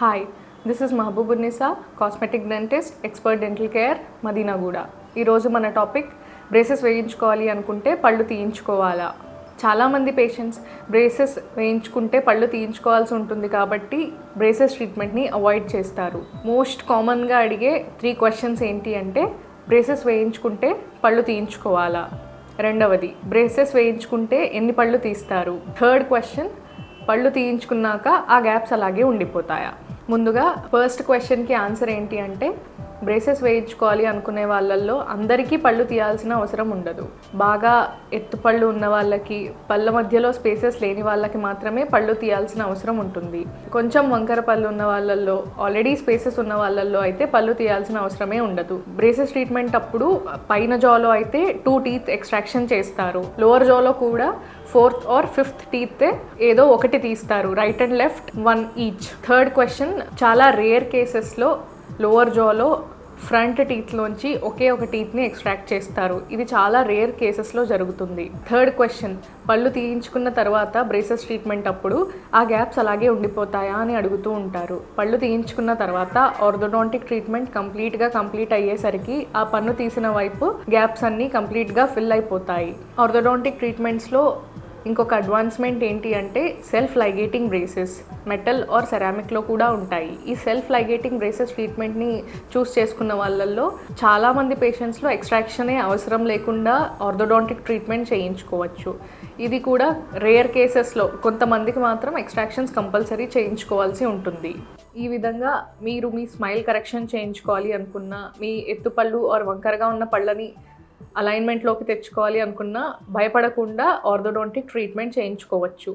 Hi, this is Mahboobunnisa, cosmetic dentist, expert dental care, Madinaguda. ఈరోజు మన topic braces వేయించుకోవాలి అనుకుంటే పళ్ళు తీయించుకోవాలా. చాలామంది పేషెంట్స్ బ్రేసెస్ వేయించుకుంటే పళ్ళు తీయించుకోవాల్సి ఉంటుంది కాబట్టి బ్రేసెస్ ట్రీట్మెంట్ని అవాయిడ్ చేస్తారు. మోస్ట్ కామన్గా అడిగే 3 క్వశ్చన్స్ ఏంటి అంటే, బ్రేసెస్ వేయించుకుంటే పళ్ళు తీయించుకోవాలా, రెండవది బ్రేసెస్ వేయించుకుంటే ఎన్ని పళ్ళు తీస్తారు, థర్డ్ క్వశ్చన్ పళ్ళు తీయించుకున్నాక ఆ గ్యాప్స్ అలాగే ఉండిపోతాయా. ముందుగా ఫస్ట్ క్వశ్చన్కి ఆన్సర్ ఏంటి అంటే, బ్రేసెస్ వేయించుకోవాలి అనుకునే వాళ్ళల్లో అందరికీ పళ్ళు తీయాల్సిన అవసరం ఉండదు. బాగా ఎత్తుపళ్ళు ఉన్న వాళ్ళకి, పళ్ళ మధ్యలో స్పేసెస్ లేని వాళ్ళకి మాత్రమే పళ్ళు తీయాల్సిన అవసరం ఉంటుంది. కొంచెం వంకర పళ్ళు ఉన్న వాళ్ళల్లో, ఆల్రెడీ స్పేసెస్ ఉన్న వాళ్ళల్లో అయితే పళ్ళు తీయాల్సిన అవసరమే ఉండదు. బ్రేసెస్ ట్రీట్మెంట్ అప్పుడు పైన జాలో అయితే 2 టీత్ ఎక్స్ట్రాక్షన్ చేస్తారు, లోవర్ జాలో కూడా 4th or 5th టీత్ ఏదో ఒకటి తీస్తారు, right and left 1 each. Third question, చాలా రేర్ కేసెస్లో లోవర్ జాలో ఫ్రంట్ టీత్లోంచి ఒకే ఒక టీత్ని ఎక్స్ట్రాక్ట్ చేస్తారు. ఇది చాలా రేర్ కేసెస్లో జరుగుతుంది. థర్డ్ క్వశ్చన్, పళ్ళు తీయించుకున్న తర్వాత బ్రేసెస్ ట్రీట్మెంట్ అప్పుడు ఆ గ్యాప్స్ అలాగే ఉండిపోతాయా అని అడుగుతూ ఉంటారు. పళ్ళు తీయించుకున్న తర్వాత ఆర్థోడాంటిక్ ట్రీట్మెంట్ కంప్లీట్ అయ్యేసరికి ఆ పన్ను తీసిన వైపు గ్యాప్స్ అన్నీ కంప్లీట్గా ఫిల్ అయిపోతాయి. ఆర్థోడాంటిక్ ట్రీట్మెంట్స్లో ఇంకొక అడ్వాన్స్మెంట్ ఏంటి అంటే, self ligating braces metal or సెరామిక్లో కూడా ఉంటాయి. ఈ సెల్ఫ్ లైగేటింగ్ బ్రేసెస్ ట్రీట్మెంట్ని చూస్ చేసుకున్న వాళ్ళల్లో చాలామంది పేషెంట్స్లో ఎక్స్ట్రాక్షనే అవసరం లేకుండా ఆర్థోడాంటిక్ ట్రీట్మెంట్ చేయించుకోవచ్చు. ఇది కూడా రేర్ కేసెస్లో కొంతమందికి మాత్రం ఎక్స్ట్రాక్షన్స్ కంపల్సరీ చేయించుకోవాల్సి ఉంటుంది. ఈ విధంగా మీరు మీ స్మైల్ కరెక్షన్ చేయించుకోవాలి అనుకున్న, మీ ఎత్తుపళ్ళు ఆర్ వంకరగా ఉన్న పళ్ళని అలైన్మెంట్లోకి తెచ్చుకోవాలి అనుకున్నా భయపడకుండా ఆర్థోడాంటిక్ ట్రీట్మెంట్ చేయించుకోవచ్చు.